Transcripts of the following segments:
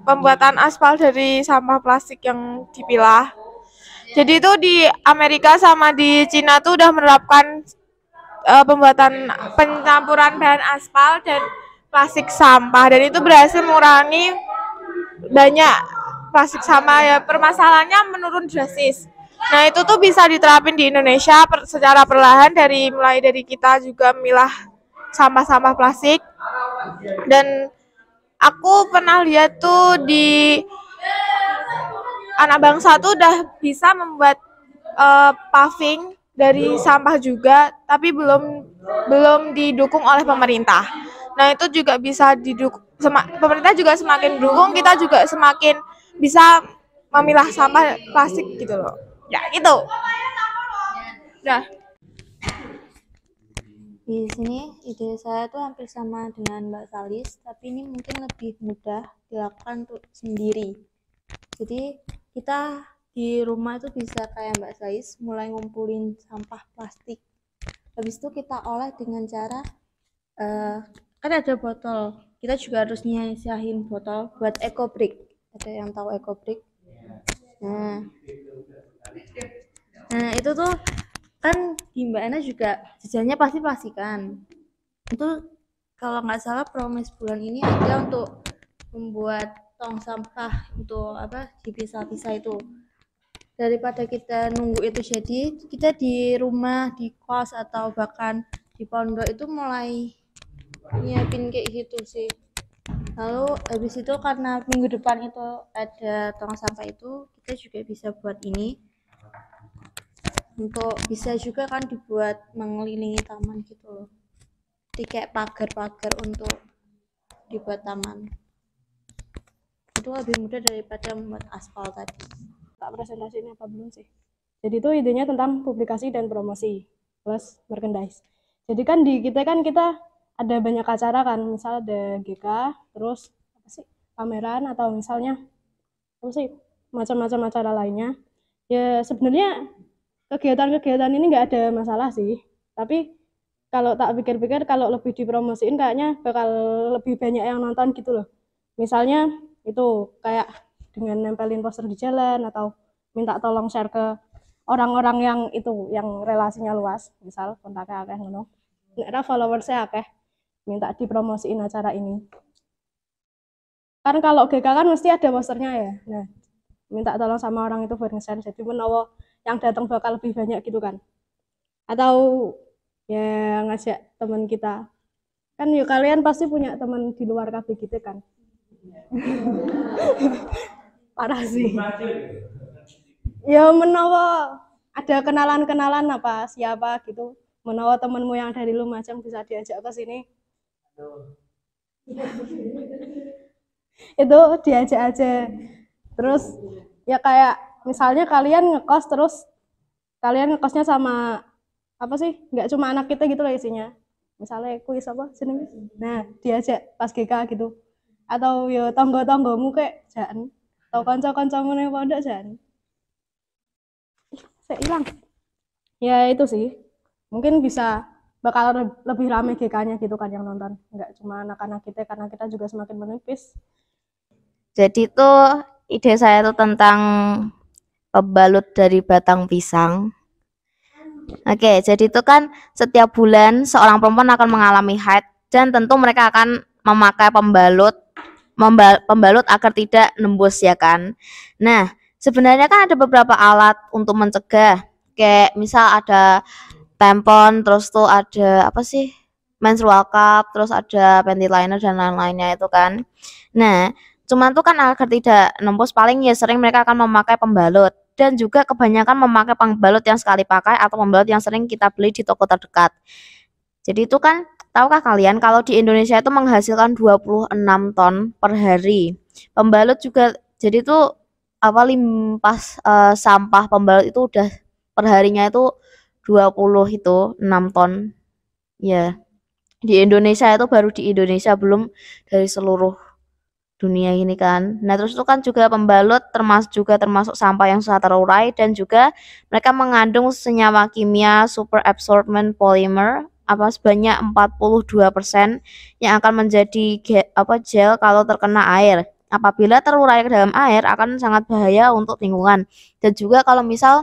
pembuatan aspal dari sampah plastik yang dipilah. Jadi itu di Amerika sama di Cina tuh udah menerapkan pembuatan pencampuran bahan aspal dan plastik sampah, dan itu berhasil mengurangi banyak plastik sampah ya, permasalahannya menurun drastis. Nah itu tuh bisa diterapin di Indonesia secara perlahan, mulai dari kita juga memilah sampah-sampah plastik. Dan aku pernah lihat tuh di anak bangsa tuh udah bisa membuat paving dari sampah juga, tapi belum didukung oleh pemerintah. Nah itu juga bisa didukung, pemerintah juga semakin dukung, kita juga semakin bisa memilah sampah plastik gitu loh. Ya itu. Nah, di sini ide saya tuh hampir sama dengan Mbak Salis, tapi ini mungkin lebih mudah dilakukan untuk sendiri. Jadi kita di rumah itu bisa kayak Mbak Salis, mulai ngumpulin sampah plastik. Habis itu kita olah dengan cara kan ada botol, kita juga harus nyisahin botol buat eco-brick. Ada yang tahu eco-brick? Nah itu tuh kan di Mbak Ana juga jajannya pasti plastikan. Itu kalau nggak salah promes bulan ini ada untuk membuat tong sampah untuk dipisah-pisah itu. Daripada kita nunggu itu jadi, kita di rumah, di kos atau bahkan di pondok itu mulai nyiapin kayak gitu sih. Lalu habis itu karena minggu depan itu ada tong sampah itu, kita juga bisa buat ini. Untuk bisa juga kan dibuat mengelilingi taman gitu loh. Jadi kayak pagar-pagar untuk dibuat taman. Itu lebih mudah daripada membuat aspal tadi. Tak presentasi ini apa belum sih? Jadi itu idenya tentang publikasi dan promosi plus merchandise. Jadi kan di kita ada banyak acara kan, misal ada GK, terus apa sih pameran atau misalnya apa sih macam-macam acara lainnya. Ya sebenarnya kegiatan-kegiatan ini nggak ada masalah sih, tapi kalau tak pikir-pikir kalau lebih dipromosiin kayaknya bakal lebih banyak yang nonton gitu loh. Misalnya itu kayak dengan nempelin poster di jalan atau minta tolong share ke orang-orang yang relasinya luas, misal kontaknya akeh ngono. Nek followersnya akeh minta dipromosiin acara ini. Kan kalau GK kan mesti ada posternya ya. Nah, minta tolong sama orang itu buat nge-share, jadi menawa yang datang bakal lebih banyak gitu kan. Atau ya ngajak teman kita. Kan yuk kalian pasti punya teman di luar KB gitu kan. Parah sih. Ya menawa ada kenalan-kenalan apa siapa gitu. Menawa temenmu yang dari Lumajang bisa diajak ke sini. Itu diajak aja. Terus ya kayak misalnya kalian ngekos terus kalian ngekosnya sama apa sih, nggak cuma anak kita gitu loh isinya, misalnya kuis apa jenenge, nah diajak pas GK gitu, atau yo tonggo-tonggomu kayak jan atau kanca-kancamu ning pondok jan saya hilang ya. Itu sih mungkin bisa bakal lebih rame GK-nya gitu kan yang nonton, nggak cuma anak-anak kita karena kita juga semakin menipis. Jadi tuh ide saya tuh tentang pembalut dari batang pisang. Oke, jadi itu kan setiap bulan seorang perempuan akan mengalami haid dan tentu mereka akan memakai pembalut agar tidak nembus ya kan. Nah, sebenarnya kan ada beberapa alat untuk mencegah. Kayak misal ada tampon, terus tuh ada apa sih? Menstrual cup, terus ada panty liner dan lain-lainnya itu kan. Nah, cuman tuh kan agar tidak nembus paling ya sering mereka akan memakai pembalut, dan juga kebanyakan memakai pembalut yang sekali pakai atau pembalut yang sering kita beli di toko terdekat. Jadi itu kan tahukah kalian kalau di Indonesia itu menghasilkan 26 ton per hari. Pembalut juga jadi itu apa limpas sampah pembalut itu udah perharinya itu 26 ton. Ya. Di Indonesia itu baru di Indonesia, belum dari seluruh dunia ini kan. Nah terus itu kan juga pembalut termasuk sampah yang susah terurai, dan juga mereka mengandung senyawa kimia super absorbent polymer sebanyak 42% yang akan menjadi gel kalau terkena air. apabila terurai ke dalam air akan sangat bahaya untuk lingkungan. Dan juga kalau misal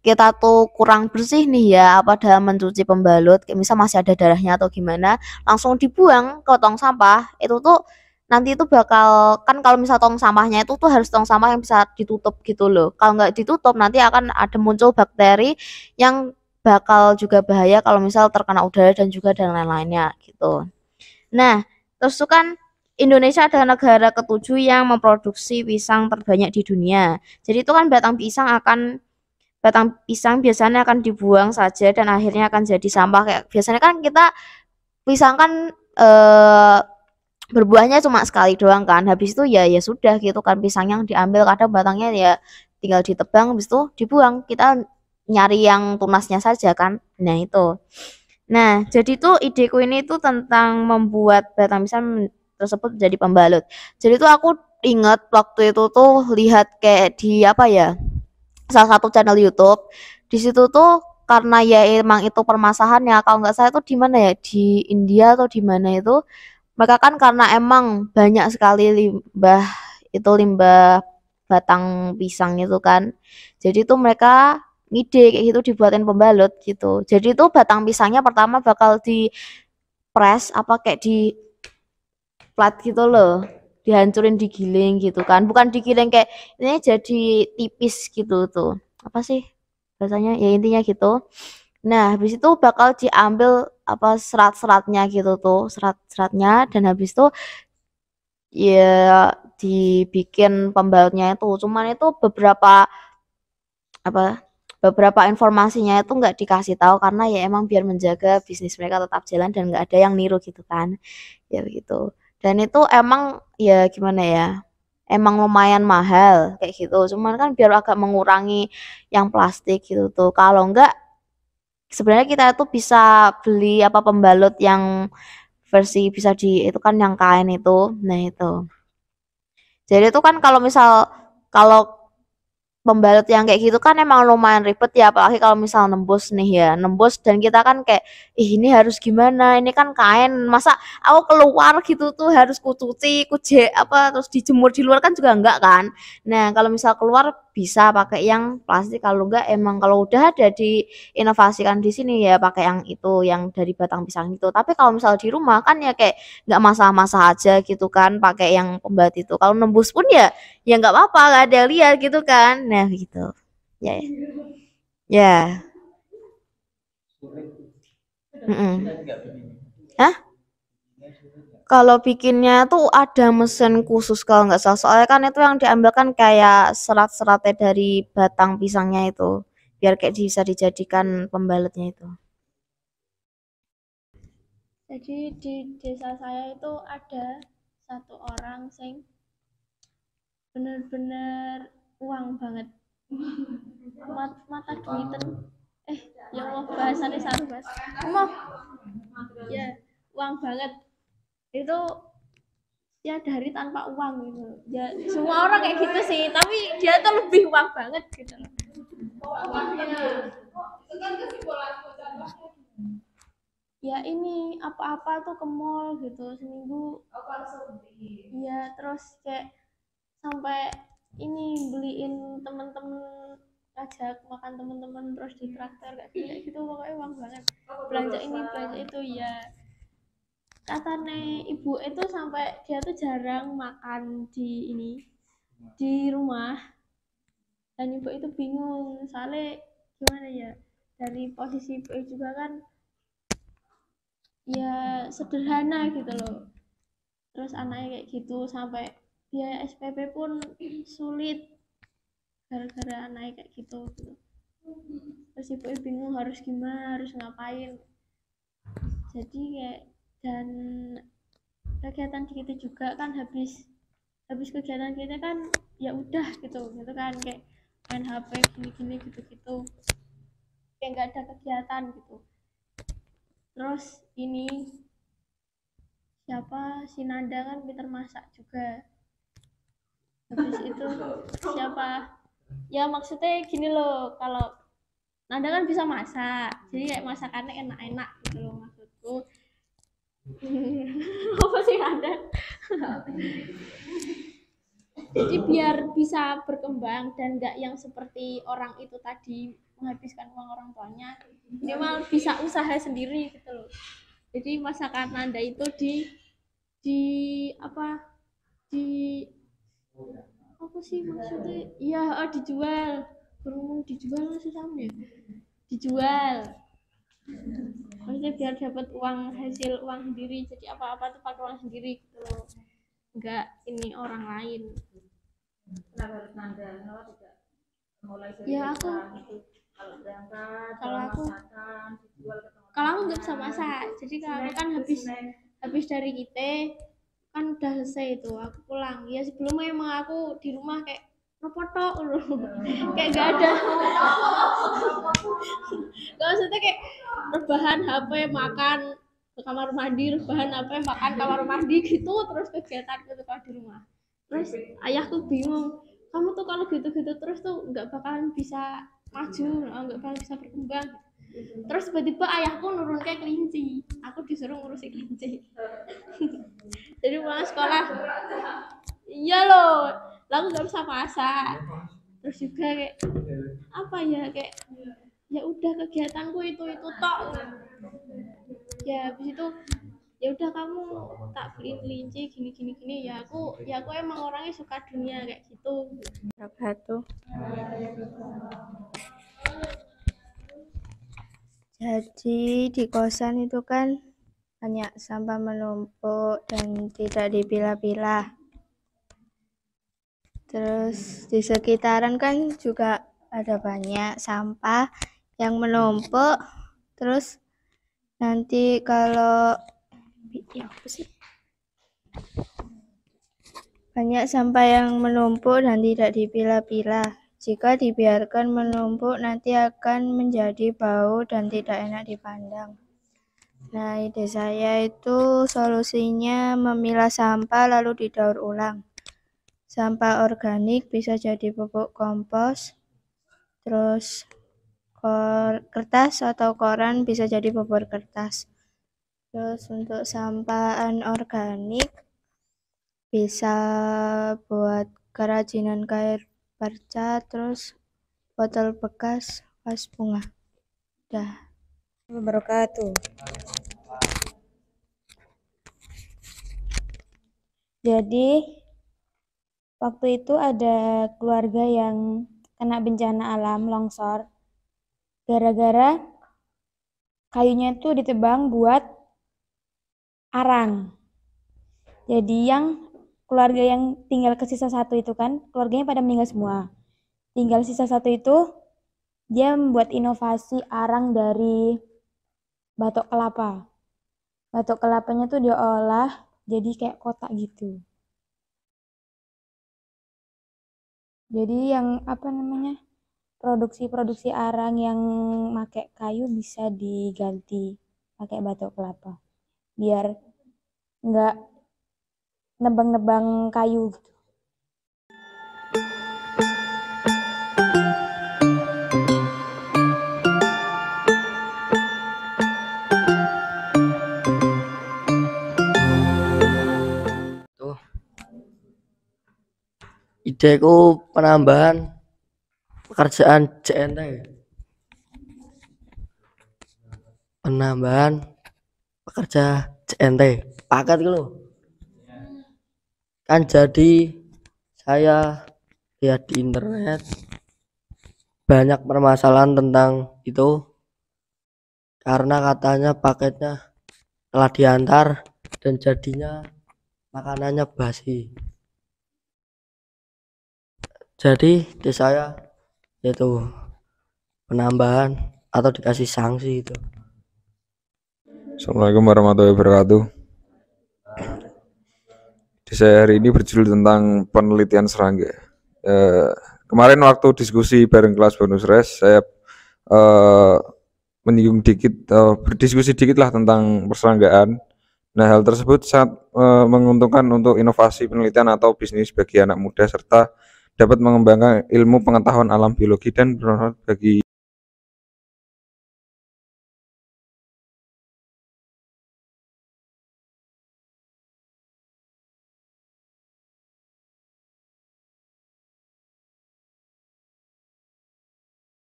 kita tuh kurang bersih nih ya apa dalam mencuci pembalut, kayak misal masih ada darahnya atau gimana, langsung dibuang ke tong sampah, itu tuh nanti itu bakal, kan kalau misal tong sampahnya itu tuh harus tong sampah yang bisa ditutup gitu loh. Kalau nggak ditutup nanti akan ada muncul bakteri yang bakal juga bahaya kalau misal terkena udara dan juga dan lain-lainnya gitu. Nah, terus tuh kan Indonesia adalah negara ketujuh yang memproduksi pisang terbanyak di dunia. Jadi itu kan batang pisang biasanya akan dibuang saja dan akhirnya akan jadi sampah. Kayak biasanya kan kita pisang kan berbuahnya cuma sekali doang kan. Habis itu ya ya sudah gitu kan pisang yang diambil, kadang batangnya ya tinggal ditebang habis itu dibuang. Kita nyari yang tunasnya saja kan. Nah, itu. Nah, jadi tuh ideku ini tuh tentang membuat batang pisang tersebut menjadi pembalut. Jadi tuh aku inget waktu itu tuh lihat kayak di apa ya, salah satu channel YouTube. Di situ tuh karena ya emang itu permasalahannya, kalau nggak salah itu di mana ya, di India atau di mana itu, mereka kan karena emang banyak sekali limbah batang pisang itu kan. Jadi tuh mereka ngide kayak gitu dibuatin pembalut gitu. Jadi tuh batang pisangnya pertama bakal di press apa kayak di plat gitu loh, dihancurin, digiling gitu kan, bukan digiling kayak ini jadi tipis gitu tuh, apa sih bahasanya ya, intinya gitu. Nah, habis itu bakal diambil apa serat-seratnya gitu tuh, serat-seratnya, dan habis itu ya dibikin pembalutnya itu. Cuman itu apa beberapa informasinya itu nggak dikasih tahu karena ya emang biar menjaga bisnis mereka tetap jalan dan nggak ada yang niru gitu kan, ya begitu. Dan itu emang ya gimana ya, emang lumayan mahal kayak gitu, cuman kan biar agak mengurangi yang plastik gitu tuh. Kalau enggak sebenarnya kita tuh bisa beli apa pembalut yang versi bisa di itu kan yang kain itu. Nah, itu. Jadi itu kan kalau pembalut yang kayak gitu kan emang lumayan ribet ya, apalagi kalau misal nembus nih ya, nembus dan kita kan kayak ih ini harus gimana, ini kan kain, masa aku keluar gitu tuh harus kucuci apa terus dijemur di luar kan juga enggak kan. Nah, kalau misal keluar bisa pakai yang plastik, kalau enggak emang kalau udah ada diinovasikan di sini ya pakai yang itu yang dari batang pisang itu. Tapi kalau misal di rumah kan ya kayak nggak masalah-masalah aja gitu kan pakai yang pembalut itu. Kalau nembus pun ya nggak apa-apa, nggak ada yang lihat gitu kan. Nah, gitu ya. Ya. Mm-mm. Hah? Kalau bikinnya tuh ada mesin khusus kalau nggak salah, soalnya kan itu yang diambil kan kayak serat-seratnya dari batang pisangnya itu biar kayak bisa dijadikan pembalutnya itu. Jadi di desa saya itu ada satu orang sing bener-bener uang banget. Mata duiten. Ya Allah bahasanya salah bahas. Ya, uang banget. Itu ya dari tanpa uang gitu. Ya semua orang kayak gitu sih, tapi dia tuh lebih uang banget gitu loh. Ya ini apa-apa tuh ke mall gitu seminggu. Iya, terus kayak sampai ini beliin temen-temen, ajak makan temen-temen terus di traktor kayak gitu pokoknya uang banget. Belanja ini belanja itu ya. Katanya ibu itu sampai dia tuh jarang makan di rumah, dan ibu itu bingung soalnya gimana ya, dari posisi ibu juga kan ya sederhana gitu loh, terus anaknya kayak gitu sampai biaya SPP pun sulit gara-gara anaknya kayak gitu. Terus ibu bingung harus gimana, harus ngapain, jadi kayak dan kegiatan gitu juga kan habis kegiatan kita kan ya udah gitu kan kayak main HP gini-gini gitu kayak nggak ada kegiatan gitu. Terus ini siapa si Nanda kan pinter masak juga, habis itu siapa ya maksudnya gini loh, kalau Nanda kan bisa masak jadi kayak masakannya enak-enak gitu loh maksudku. Apa sih Nanda? Jadi biar bisa berkembang dan nggak yang seperti orang itu tadi menghabiskan uang orang tuanya, minimal bisa usaha sendiri gitu loh. Jadi masakan Anda itu di apa di apa sih maksudnya? Iya, dijual. Berumur dijual masih sama ya? Dijual. Maksudnya biar dapat hasil uang sendiri. Jadi apa-apa tuh pakai uang sendiri gitu loh. Enggak ini orang lain. Ya aku kalau aku nggak bisa masak. Jadi kalau aku kan habis dari kita kan udah selesai itu aku pulang ya sebelumnya emang aku di rumah kayak ngefoto kayak gak ada gak maksudnya kayak rebahan HP makan ke kamar mandi rebahan HP makan kamar mandi gitu terus kegiatan gitu kalau di rumah terus ayahku bingung kamu tuh kalau gitu-gitu terus tuh nggak bakalan bisa maju nggak bakalan bisa berkembang terus tiba-tiba ayahku nurun kayak kelinci aku disuruh ngurusin kelinci jadi pulang sekolah iya loh lalu nggak bisa masak terus juga kayak apa ya kayak ya udah kegiatanku itu tok ya habis itu ya udah kamu tak beliin kelinci gini ya aku emang orangnya suka dunia kayak gitu. Jadi di kosan itu kan banyak sampah menumpuk dan tidak dipilah-pilah. Terus di sekitaran kan juga ada banyak sampah yang menumpuk. Terus nanti kalau banyak sampah yang menumpuk dan tidak dipilah-pilah. Jika dibiarkan menumpuk nanti akan menjadi bau dan tidak enak dipandang. Nah, ide saya itu solusinya memilah sampah lalu didaur ulang. Sampah organik bisa jadi pupuk kompos. Terus kertas atau koran bisa jadi bubur kertas. Terus untuk sampah anorganik bisa buat kerajinan kain perca, terus botol bekas, vas bunga. Dah. Wabarakatuh. Jadi waktu itu ada keluarga yang kena bencana alam longsor gara-gara kayunya itu ditebang buat arang. Jadi yang keluarga yang tinggal ke sisa satu itu kan keluarganya pada meninggal semua. Tinggal sisa satu itu dia membuat inovasi arang dari batok kelapa. Batok kelapanya tuh diolah jadi kayak kotak gitu. Jadi yang produksi arang yang pakai kayu bisa diganti pakai batok kelapa. Biar enggak nebang-nebang kayu gitu. Ideku penambahan pekerjaan JNT. Penambahan pekerja JNT. Paket gitu. Kan jadi saya lihat di internet banyak permasalahan tentang itu karena katanya paketnya telah diantar dan jadinya makanannya basi. Jadi di saya yaitu penambahan atau dikasih sanksi itu. Assalamualaikum warahmatullahi wabarakatuh. Di saya hari ini berjudul tentang penelitian serangga. Kemarin waktu diskusi bareng kelas bonus res, saya menyinggung dikit, berdiskusi dikit lah tentang perseranggaan. Nah, hal tersebut sangat menguntungkan untuk inovasi penelitian atau bisnis bagi anak muda serta dapat mengembangkan ilmu pengetahuan alam biologi dan bermanfaat bagi